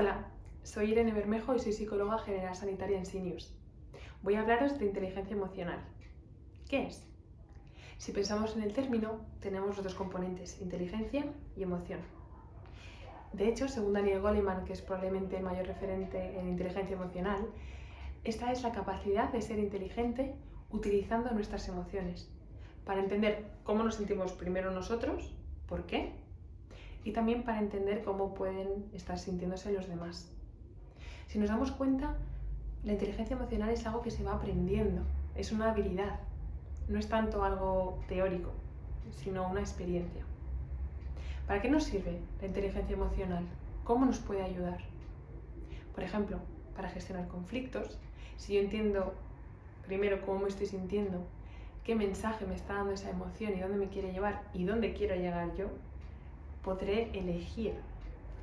Hola, soy Irene Bermejo y soy psicóloga general sanitaria en Seniors. Voy a hablaros de inteligencia emocional. ¿Qué es? Si pensamos en el término, tenemos los dos componentes, inteligencia y emoción. De hecho, según Daniel Goleman, que es probablemente el mayor referente en inteligencia emocional, esta es la capacidad de ser inteligente utilizando nuestras emociones, para entender cómo nos sentimos primero nosotros, por qué, y también para entender cómo pueden estar sintiéndose los demás. Si nos damos cuenta, la inteligencia emocional es algo que se va aprendiendo, es una habilidad, no es tanto algo teórico, sino una experiencia. ¿Para qué nos sirve la inteligencia emocional? ¿Cómo nos puede ayudar? Por ejemplo, para gestionar conflictos, si yo entiendo primero cómo me estoy sintiendo, qué mensaje me está dando esa emoción y dónde me quiere llevar y dónde quiero llegar yo, podré elegir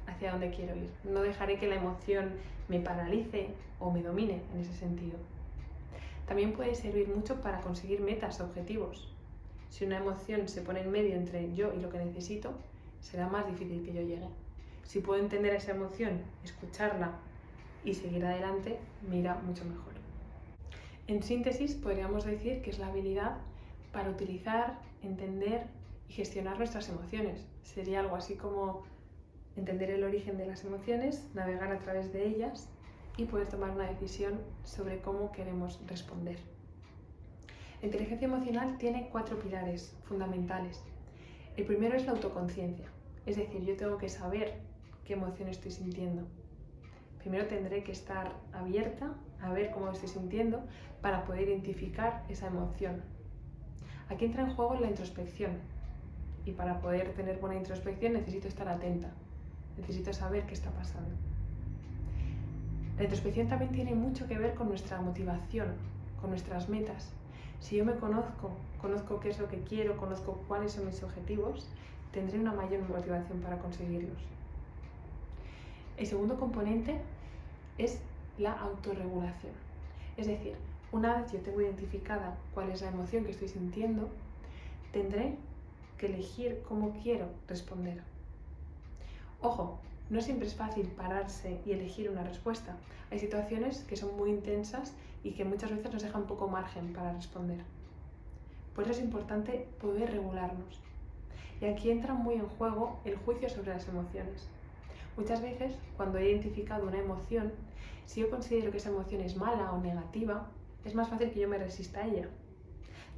hacia dónde quiero ir. No dejaré que la emoción me paralice o me domine en ese sentido. También puede servir mucho para conseguir metas, objetivos. Si una emoción se pone en medio entre yo y lo que necesito, será más difícil que yo llegue. Si puedo entender esa emoción, escucharla y seguir adelante, me irá mucho mejor. En síntesis, podríamos decir que es la habilidad para utilizar, entender y gestionar nuestras emociones. Sería algo así como entender el origen de las emociones, navegar a través de ellas y poder tomar una decisión sobre cómo queremos responder. La inteligencia emocional tiene 4 pilares fundamentales. El primero es la autoconciencia, es decir, yo tengo que saber qué emoción estoy sintiendo. Primero tendré que estar abierta a ver cómo estoy sintiendo para poder identificar esa emoción. Aquí entra en juego la introspección y para poder tener buena introspección necesito estar atenta, necesito saber qué está pasando. La introspección también tiene mucho que ver con nuestra motivación, con nuestras metas. Si yo me conozco qué es lo que quiero, conozco cuáles son mis objetivos, tendré una mayor motivación para conseguirlos. El segundo componente es la autorregulación. Es decir, una vez yo tengo identificada cuál es la emoción que estoy sintiendo, tendré que elegir cómo quiero responder. Ojo, no siempre es fácil pararse y elegir una respuesta. Hay situaciones que son muy intensas y que muchas veces nos dejan poco margen para responder. Por eso es importante poder regularnos. Y aquí entra muy en juego el juicio sobre las emociones. Muchas veces, cuando he identificado una emoción, si yo considero que esa emoción es mala o negativa, es más fácil que yo me resista a ella.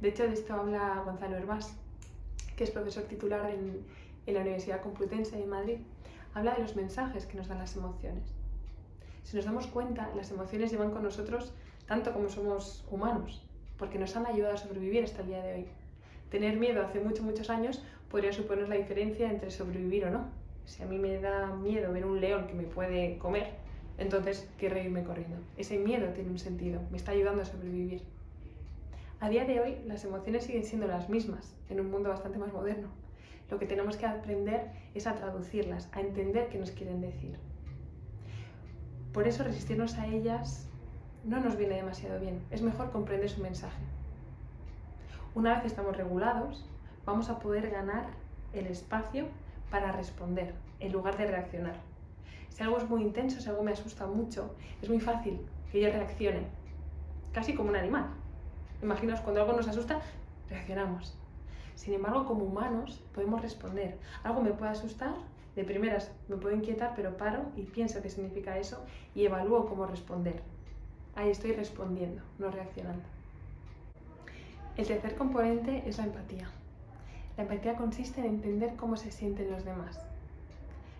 De hecho, de esto habla Gonzalo Hervás, que es profesor titular en la Universidad Complutense de Madrid. Habla de los mensajes que nos dan las emociones. Si nos damos cuenta, las emociones llevan con nosotros tanto como somos humanos, porque nos han ayudado a sobrevivir hasta el día de hoy. Tener miedo hace muchos años podría suponer la diferencia entre sobrevivir o no. Si a mí me da miedo ver un león que me puede comer, entonces querré irme corriendo. Ese miedo tiene un sentido, me está ayudando a sobrevivir. A día de hoy, las emociones siguen siendo las mismas, en un mundo bastante más moderno. Lo que tenemos que aprender es a traducirlas, a entender qué nos quieren decir. Por eso resistirnos a ellas no nos viene demasiado bien, es mejor comprender su mensaje. Una vez estamos regulados, vamos a poder ganar el espacio para responder, en lugar de reaccionar. Si algo es muy intenso, si algo me asusta mucho, es muy fácil que yo reaccione, casi como un animal. Imaginaos, cuando algo nos asusta, reaccionamos. Sin embargo, como humanos podemos responder. Algo me puede asustar, de primeras me puede inquietar, pero paro y pienso qué significa eso y evalúo cómo responder. Ahí estoy respondiendo, no reaccionando. El tercer componente es la empatía. La empatía consiste en entender cómo se sienten los demás.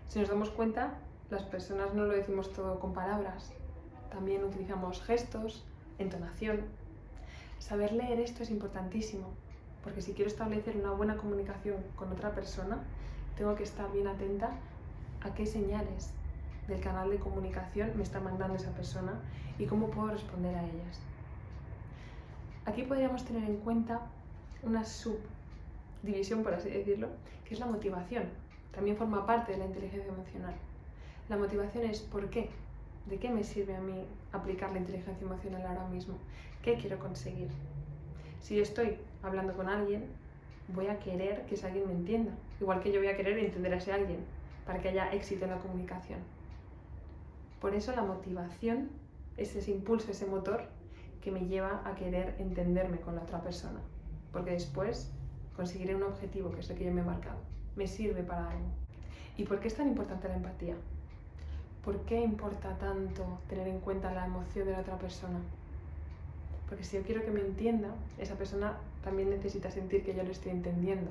Si nos damos cuenta, las personas no lo decimos todo con palabras. También utilizamos gestos, entonación. Saber leer esto es importantísimo, porque si quiero establecer una buena comunicación con otra persona, tengo que estar bien atenta a qué señales del canal de comunicación me está mandando esa persona y cómo puedo responder a ellas. Aquí podríamos tener en cuenta una subdivisión, por así decirlo, que es la motivación. También forma parte de la inteligencia emocional. La motivación es ¿por qué? ¿De qué me sirve a mí aplicar la inteligencia emocional ahora mismo? ¿Qué quiero conseguir? Si yo estoy hablando con alguien, voy a querer que ese alguien me entienda, igual que yo voy a querer entender a ese alguien, para que haya éxito en la comunicación. Por eso la motivación es ese impulso, ese motor que me lleva a querer entenderme con la otra persona, porque después conseguiré un objetivo, que es el que yo me he marcado. Me sirve para algo. ¿Y por qué es tan importante la empatía? ¿Por qué importa tanto tener en cuenta la emoción de la otra persona? Porque si yo quiero que me entienda, esa persona también necesita sentir que yo lo estoy entendiendo.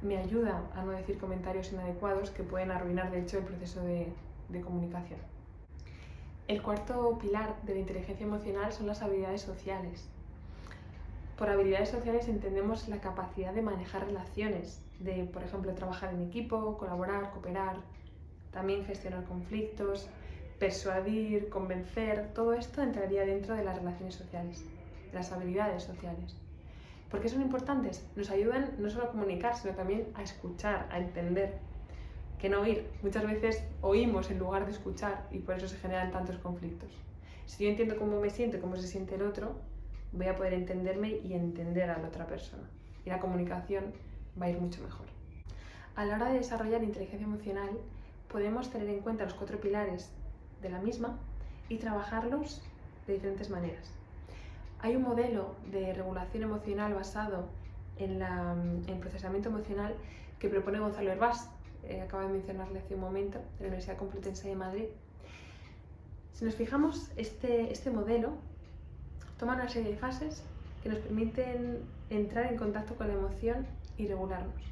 Me ayuda a no decir comentarios inadecuados que pueden arruinar, de hecho, el proceso de comunicación. El cuarto pilar de la inteligencia emocional son las habilidades sociales. Por habilidades sociales entendemos la capacidad de manejar relaciones, de, por ejemplo, trabajar en equipo, colaborar, cooperar, también gestionar conflictos, persuadir, convencer. Todo esto entraría dentro de las relaciones sociales, de las habilidades sociales. ¿Por qué son importantes? Nos ayudan no solo a comunicar, sino también a escuchar, a entender, que no oír. Muchas veces oímos en lugar de escuchar y por eso se generan tantos conflictos. Si yo entiendo cómo me siento y cómo se siente el otro, voy a poder entenderme y entender a la otra persona. Y la comunicación va a ir mucho mejor. A la hora de desarrollar inteligencia emocional, podemos tener en cuenta los 4 pilares de la misma y trabajarlos de diferentes maneras. Hay un modelo de regulación emocional basado en el procesamiento emocional que propone Gonzalo Hervás, acabo de mencionarle hace un momento, de la Universidad Complutense de Madrid. Si nos fijamos, este modelo toma una serie de fases que nos permiten entrar en contacto con la emoción y regularnos.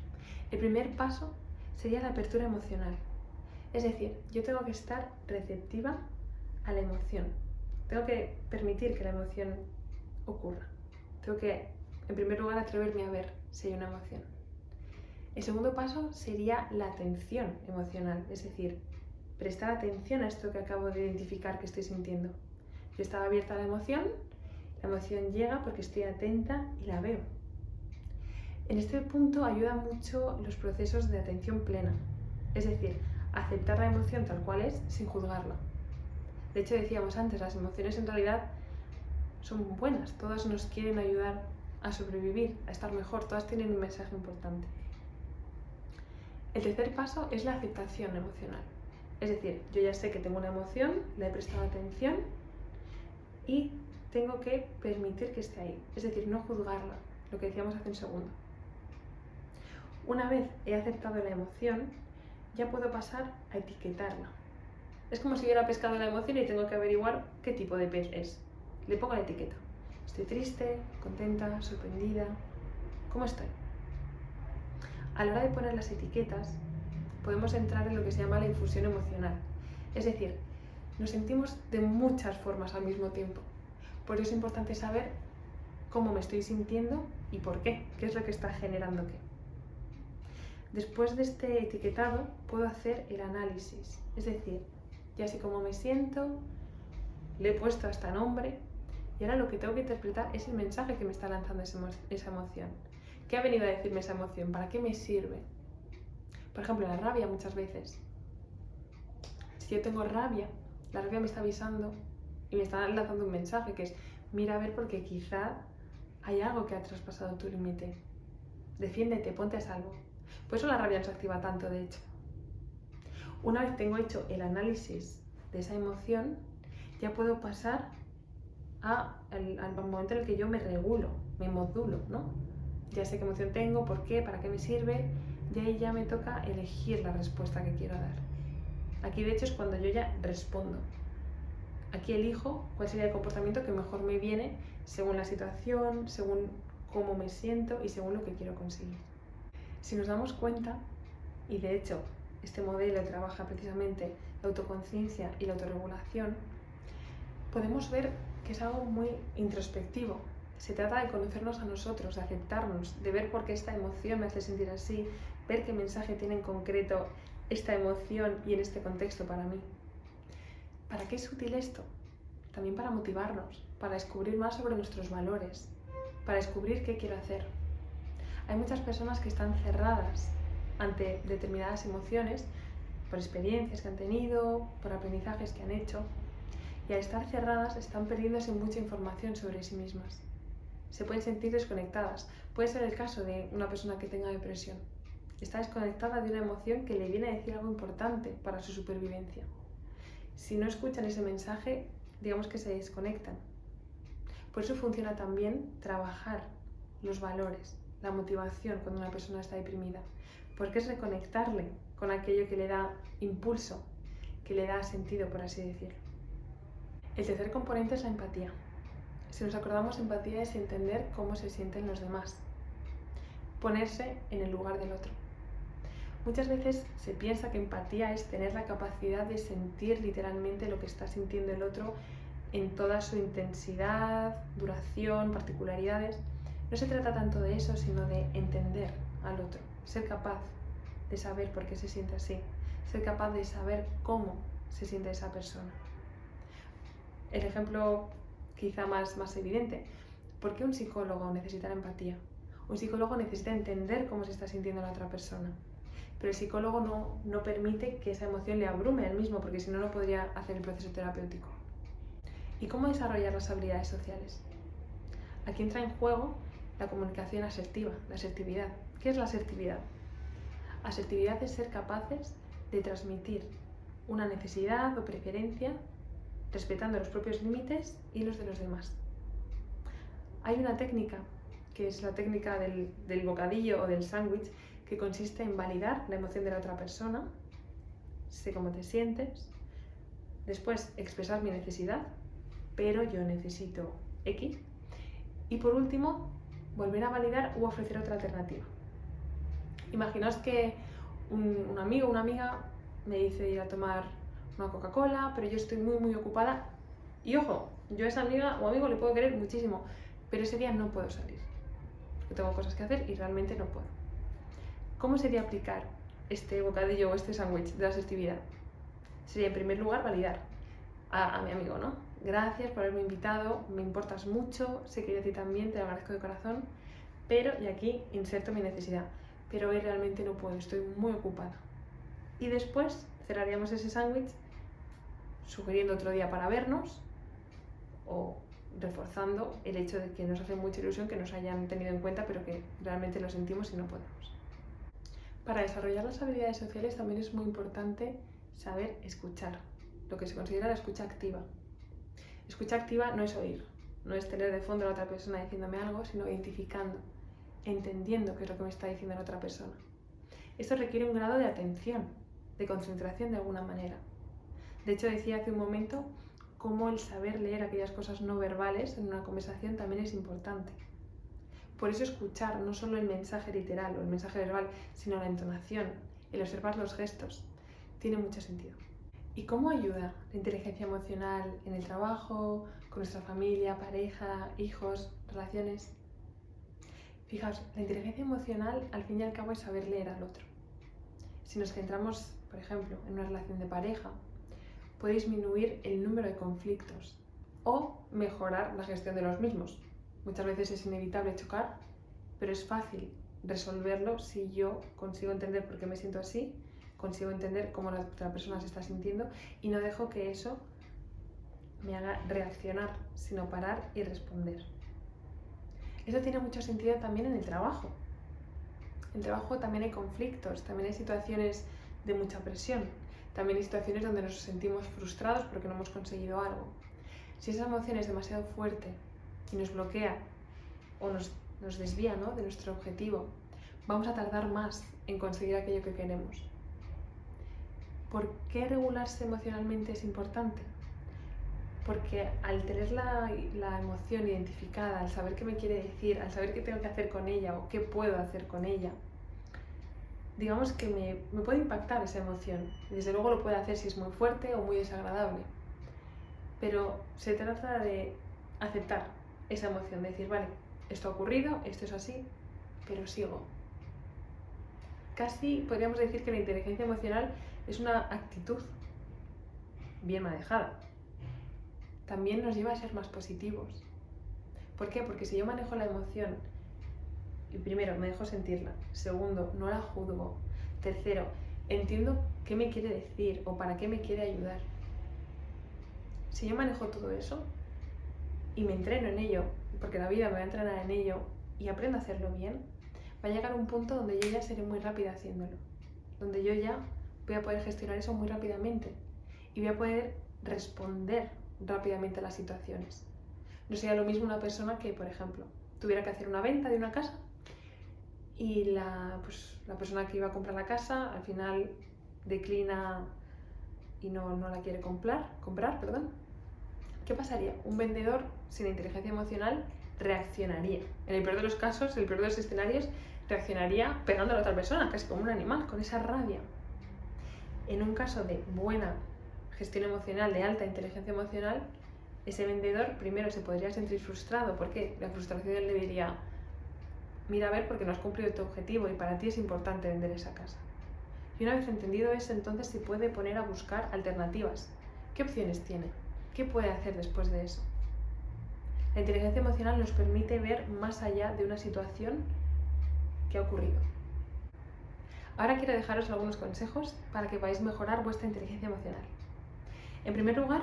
El primer paso sería la apertura emocional. Es decir, yo tengo que estar receptiva a la emoción. Tengo que permitir que la emoción ocurra. Tengo que, en primer lugar, atreverme a ver si hay una emoción. El segundo paso sería la atención emocional, es decir, prestar atención a esto que acabo de identificar que estoy sintiendo. Yo estaba abierta a la emoción llega porque estoy atenta y la veo. En este punto ayudan mucho los procesos de atención plena, es decir, aceptar la emoción tal cual es sin juzgarla. De hecho, decíamos antes, las emociones en realidad son buenas, todas nos quieren ayudar a sobrevivir, a estar mejor, todas tienen un mensaje importante. El tercer paso es la aceptación emocional. Es decir, yo ya sé que tengo una emoción, le he prestado atención y tengo que permitir que esté ahí. Es decir, no juzgarla, lo que decíamos hace un segundo. Una vez he aceptado la emoción, ya puedo pasar a etiquetarla. Es como si hubiera pescado la emoción y tengo que averiguar qué tipo de pez es. Le pongo la etiqueta. Estoy triste, contenta, sorprendida. ¿Cómo estoy? A la hora de poner las etiquetas, podemos entrar en lo que se llama la infusión emocional. Es decir, nos sentimos de muchas formas al mismo tiempo. Por eso es importante saber cómo me estoy sintiendo y por qué es lo que está generando qué. Después de este etiquetado, puedo hacer el análisis. Es decir, ya sé cómo me siento, le he puesto hasta nombre y ahora lo que tengo que interpretar es el mensaje que me está lanzando esa emoción. ¿Qué ha venido a decirme esa emoción? ¿Para qué me sirve? Por ejemplo, la rabia muchas veces. Si yo tengo rabia, la rabia me está avisando y me está lanzando un mensaje que es mira a ver porque quizá hay algo que ha traspasado tu límite. Defiéndete, ponte a salvo. Por eso la rabia nos activa tanto, de hecho. Una vez tengo hecho el análisis de esa emoción, ya puedo pasar al momento en el que yo me regulo, me modulo, ¿no? Ya sé qué emoción tengo, por qué, para qué me sirve, y ahí ya me toca elegir la respuesta que quiero dar. Aquí de hecho es cuando yo ya respondo. Aquí elijo cuál sería el comportamiento que mejor me viene según la situación, según cómo me siento y según lo que quiero conseguir. Si nos damos cuenta, y de hecho este modelo trabaja precisamente la autoconciencia y la autorregulación, podemos ver que es algo muy introspectivo. Se trata de conocernos a nosotros, de aceptarnos, de ver por qué esta emoción me hace sentir así, ver qué mensaje tiene en concreto esta emoción y en este contexto para mí. ¿Para qué es útil esto? También para motivarnos, para descubrir más sobre nuestros valores, para descubrir qué quiero hacer. Hay muchas personas que están cerradas ante determinadas emociones por experiencias que han tenido, por aprendizajes que han hecho, y al estar cerradas están perdiéndose mucha información sobre sí mismas. Se pueden sentir desconectadas. Puede ser el caso de una persona que tenga depresión. Está desconectada de una emoción que le viene a decir algo importante para su supervivencia. Si no escuchan ese mensaje, digamos que se desconectan. Por eso funciona también trabajar los valores, la motivación cuando una persona está deprimida, porque es reconectarle con aquello que le da impulso, que le da sentido, por así decirlo. El tercer componente es la empatía. Si nos acordamos, empatía es entender cómo se sienten los demás, ponerse en el lugar del otro. Muchas veces se piensa que empatía es tener la capacidad de sentir literalmente lo que está sintiendo el otro en toda su intensidad, duración, particularidades. No se trata tanto de eso, sino de entender al otro, ser capaz de saber por qué se siente así, ser capaz de saber cómo se siente esa persona. El ejemplo quizá más evidente, ¿por qué un psicólogo necesita la empatía? Un psicólogo necesita entender cómo se está sintiendo la otra persona, pero el psicólogo no permite que esa emoción le abrume a él mismo, porque si no, no podría hacer el proceso terapéutico. ¿Y cómo desarrollar las habilidades sociales? Aquí entra en juego la comunicación asertiva, la asertividad. ¿Qué es la asertividad? Asertividad es ser capaces de transmitir una necesidad o preferencia respetando los propios límites y los de los demás. Hay una técnica, que es la técnica del bocadillo o del sándwich, que consiste en validar la emoción de la otra persona, sé cómo te sientes, después expresar mi necesidad, pero yo necesito X, y por último, volver a validar u ofrecer otra alternativa. Imaginaos que un amigo o una amiga me dice ir a tomar una Coca-Cola, pero yo estoy muy ocupada, y ojo, yo a esa amiga o amigo le puedo querer muchísimo, pero ese día no puedo salir, porque tengo cosas que hacer y realmente no puedo. ¿Cómo sería aplicar este bocadillo o este sándwich de la asertividad? Sería en primer lugar validar a mi amigo, ¿no? Gracias por haberme invitado, me importas mucho, sé que yo a ti también, te lo agradezco de corazón, pero, y aquí inserto mi necesidad, pero hoy realmente no puedo, estoy muy ocupada. Y después cerraríamos ese sándwich sugiriendo otro día para vernos o reforzando el hecho de que nos hace mucha ilusión que nos hayan tenido en cuenta, pero que realmente lo sentimos y no podemos. Para desarrollar las habilidades sociales también es muy importante saber escuchar, lo que se considera la escucha activa. Escucha activa no es oír, no es tener de fondo a la otra persona diciéndome algo, sino identificando, entendiendo qué es lo que me está diciendo la otra persona. Esto requiere un grado de atención, de concentración de alguna manera. De hecho, decía hace un momento cómo el saber leer aquellas cosas no verbales en una conversación también es importante. Por eso escuchar no solo el mensaje literal o el mensaje verbal, sino la entonación, el observar los gestos, tiene mucho sentido. ¿Y cómo ayuda la inteligencia emocional en el trabajo, con nuestra familia, pareja, hijos, relaciones? Fijaos, la inteligencia emocional al fin y al cabo es saber leer al otro. Si nos centramos, por ejemplo, en una relación de pareja, puede disminuir el número de conflictos o mejorar la gestión de los mismos. Muchas veces es inevitable chocar, pero es fácil resolverlo si yo consigo entender por qué me siento así, consigo entender cómo la otra persona se está sintiendo y no dejo que eso me haga reaccionar, sino parar y responder. Eso tiene mucho sentido también en el trabajo. En el trabajo también hay conflictos, también hay situaciones de mucha presión, también hay situaciones donde nos sentimos frustrados porque no hemos conseguido algo. Si esa emoción es demasiado fuerte y nos bloquea o nos desvía, ¿no?, de nuestro objetivo, vamos a tardar más en conseguir aquello que queremos. ¿Por qué regularse emocionalmente es importante? Porque al tener la emoción identificada, al saber qué me quiere decir, al saber qué tengo que hacer con ella o qué puedo hacer con ella, digamos que me puede impactar esa emoción. Desde luego lo puede hacer si es muy fuerte o muy desagradable. Pero se trata de aceptar esa emoción, de decir, vale, esto ha ocurrido, esto es así, pero sigo. Casi podríamos decir que la inteligencia emocional es una actitud bien manejada. También nos lleva a ser más positivos. ¿Por qué? Porque si yo manejo la emoción, y primero, me dejo sentirla. Segundo, no la juzgo. Tercero, entiendo qué me quiere decir o para qué me quiere ayudar. Si yo manejo todo eso y me entreno en ello, porque la vida me va a entrenar en ello y aprendo a hacerlo bien, va a llegar un punto donde yo ya seré muy rápida haciéndolo. Donde yo ya voy a poder gestionar eso muy rápidamente. y voy a poder responder rápidamente a las situaciones. No sería lo mismo una persona que, por ejemplo, tuviera que hacer una venta de una casa y la persona que iba a comprar la casa al final declina y no la quiere comprar. ¿Qué pasaría? Un vendedor sin inteligencia emocional reaccionaría. En el peor de los casos, el peor de los escenarios, reaccionaría pegando a la otra persona, casi como un animal, con esa rabia. En un caso de buena gestión emocional, de alta inteligencia emocional, ese vendedor primero se podría sentir frustrado porque la frustración le diría: mira a ver, porque no has cumplido tu objetivo y para ti es importante vender esa casa. Y una vez entendido eso, entonces se puede poner a buscar alternativas. ¿Qué opciones tiene? ¿Qué puede hacer después de eso? La inteligencia emocional nos permite ver más allá de una situación que ha ocurrido. Ahora quiero dejaros algunos consejos para que podáis mejorar vuestra inteligencia emocional. En primer lugar,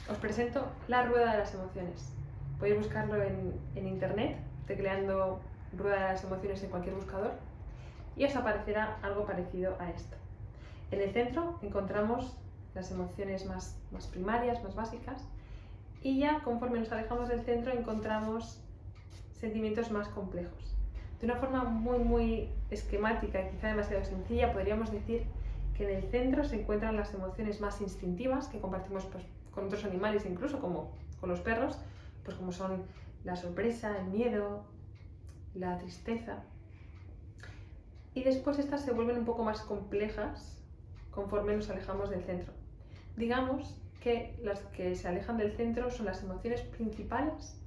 os presento la rueda de las emociones. Podéis buscarlo en internet, tecleando rueda de las emociones en cualquier buscador, y os aparecerá algo parecido a esto. En el centro encontramos las emociones más primarias, más básicas, y ya conforme nos alejamos del centro encontramos sentimientos más complejos. De una forma muy esquemática y quizá demasiado sencilla, podríamos decir que en el centro se encuentran las emociones más instintivas que compartimos con otros animales, incluso como con los perros, pues como son la sorpresa, el miedo, la tristeza. Y después estas se vuelven un poco más complejas conforme nos alejamos del centro. Digamos que las que se alejan del centro son las emociones principales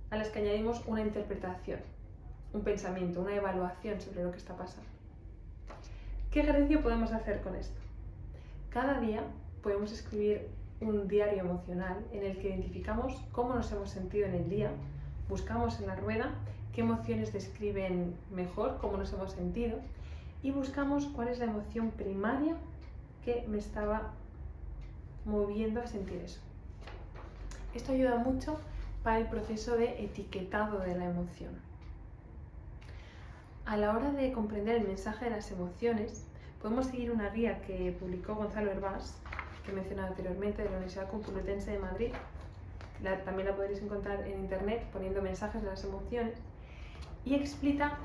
a las que añadimos una interpretación, un pensamiento, una evaluación sobre lo que está pasando. ¿Qué ejercicio podemos hacer con esto? Cada día podemos escribir un diario emocional en el que identificamos cómo nos hemos sentido en el día, buscamos en la rueda qué emociones describen mejor cómo nos hemos sentido y buscamos cuál es la emoción primaria que me estaba moviendo a sentir eso. Esto ayuda mucho para el proceso de etiquetado de la emoción. A la hora de comprender el mensaje de las emociones, podemos seguir una guía que publicó Gonzalo Hervás, que he mencionado anteriormente, de la Universidad Complutense de Madrid. También la podréis encontrar en internet poniendo mensajes de las emociones, y explica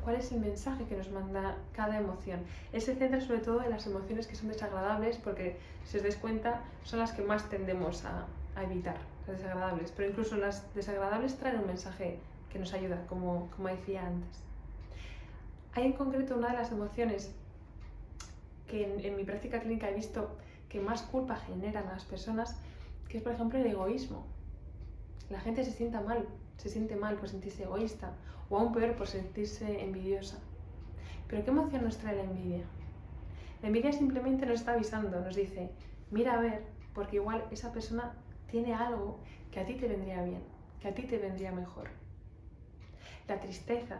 cuál es el mensaje que nos manda cada emoción. Él se centra sobre todo en las emociones que son desagradables, porque si os dais cuenta son las que más tendemos a evitar, las desagradables, pero incluso las desagradables traen un mensaje que nos ayuda, como decía antes. Hay en concreto una de las emociones que en mi práctica clínica he visto que más culpa generan a las personas, que es por ejemplo el egoísmo. La gente se siente mal por sentirse egoísta, o aún peor por sentirse envidiosa. ¿Pero qué emoción nos trae la envidia? La envidia simplemente nos está avisando, nos dice: mira a ver, porque igual esa persona tiene algo que a ti te vendría bien, que a ti te vendría mejor. La tristeza,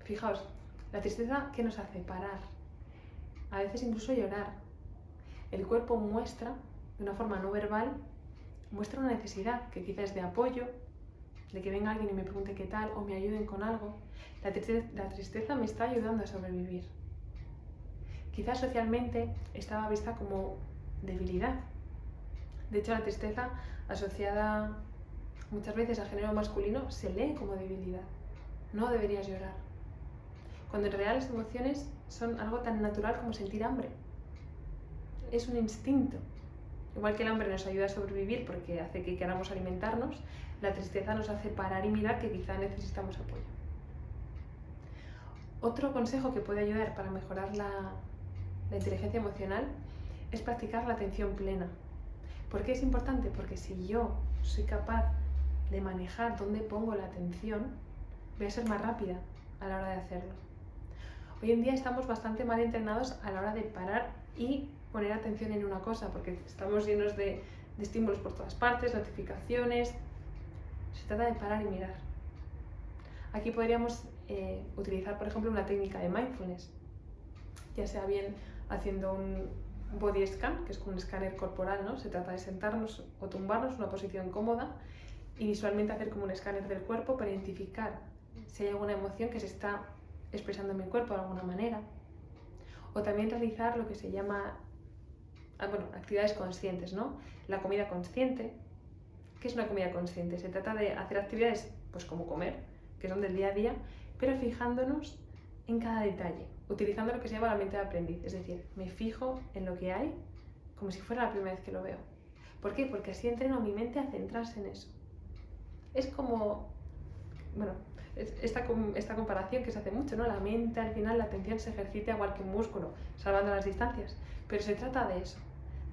fijaos, la tristeza, ¿qué nos hace? Parar, a veces incluso llorar. El cuerpo muestra, de una forma no verbal, muestra una necesidad que quizás es de apoyo, de que venga alguien y me pregunte qué tal o me ayuden con algo. La tristeza me está ayudando a sobrevivir. Quizás socialmente estaba vista como debilidad. De hecho, la tristeza asociada muchas veces al género masculino se lee como debilidad. No deberías llorar. Cuando en realidad las emociones son algo tan natural como sentir hambre. Es un instinto. Igual que el hambre nos ayuda a sobrevivir porque hace que queramos alimentarnos, la tristeza nos hace parar y mirar que quizá necesitamos apoyo. Otro consejo que puede ayudar para mejorar la inteligencia emocional es practicar la atención plena. ¿Por qué es importante? Porque si yo soy capaz de manejar dónde pongo la atención, voy a ser más rápida a la hora de hacerlo. Hoy en día estamos bastante mal entrenados a la hora de parar y poner atención en una cosa, porque estamos llenos de estímulos por todas partes, notificaciones. Se trata de parar y mirar. Aquí podríamos utilizar, por ejemplo, una técnica de mindfulness, ya sea bien haciendo un body scan, que es como un escáner corporal, ¿no? Se trata de sentarnos o tumbarnos en una posición cómoda y visualmente hacer como un escáner del cuerpo para identificar si hay alguna emoción que se está expresando en mi cuerpo de alguna manera. O también realizar lo que se llama actividades conscientes, ¿no? La comida consciente. ¿Qué es una comida consciente? Se trata de hacer actividades, pues como comer, que son del día a día, pero fijándonos en cada detalle, utilizando lo que se llama la mente de aprendiz, es decir, me fijo en lo que hay como si fuera la primera vez que lo veo. ¿Por qué? Porque así entreno a mi mente a centrarse en eso. Es como, esta comparación que se hace mucho, ¿no? La mente, al final, la atención se ejercita igual que un músculo, salvando las distancias, pero se trata de eso,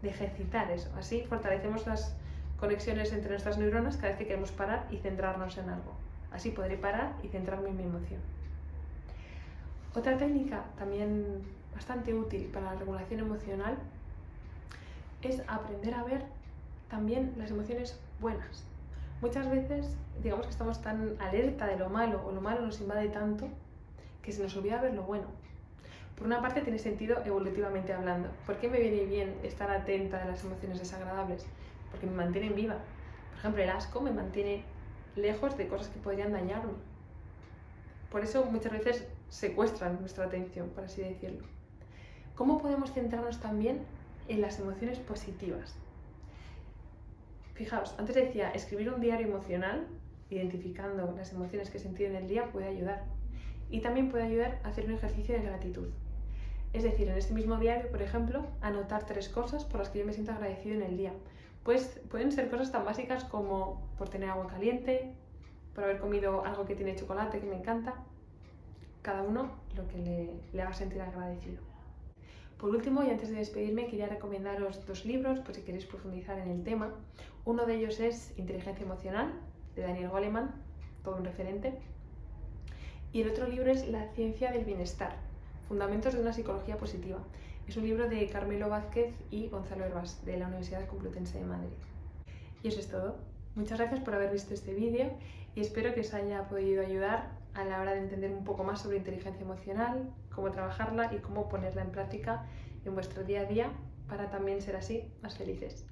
de ejercitar eso. Así fortalecemos las conexiones entre nuestras neuronas cada vez que queremos parar y centrarnos en algo. Así podré parar y centrarme en mi emoción. Otra técnica también bastante útil para la regulación emocional es aprender a ver también las emociones buenas. Muchas veces, digamos que estamos tan alerta de lo malo o lo malo nos invade tanto que se nos olvida ver lo bueno. Por una parte tiene sentido evolutivamente hablando. ¿Por qué me viene bien estar atenta a las emociones desagradables? Porque me mantienen viva. Por ejemplo, el asco me mantiene lejos de cosas que podrían dañarme. Por eso muchas veces secuestran nuestra atención, por así decirlo. ¿Cómo podemos centrarnos también en las emociones positivas? Fijaos, antes decía, escribir un diario emocional, identificando las emociones que sentí en el día, puede ayudar. Y también puede ayudar a hacer un ejercicio de gratitud. Es decir, en este mismo diario, por ejemplo, anotar 3 cosas por las que yo me siento agradecido en el día. Pues pueden ser cosas tan básicas como por tener agua caliente, por haber comido algo que tiene chocolate que me encanta. Cada uno lo que le haga sentir agradecido. Por último, y antes de despedirme, quería recomendaros 2 libros por si queréis profundizar en el tema. Uno de ellos es Inteligencia Emocional, de Daniel Goleman, todo un referente. Y el otro libro es La Ciencia del Bienestar, Fundamentos de una Psicología Positiva. Es un libro de Carmelo Vázquez y Gonzalo Hervás, de la Universidad Complutense de Madrid. Y eso es todo. Muchas gracias por haber visto este vídeo y espero que os haya podido ayudar a la hora de entender un poco más sobre inteligencia emocional, cómo trabajarla y cómo ponerla en práctica en vuestro día a día para también ser así más felices.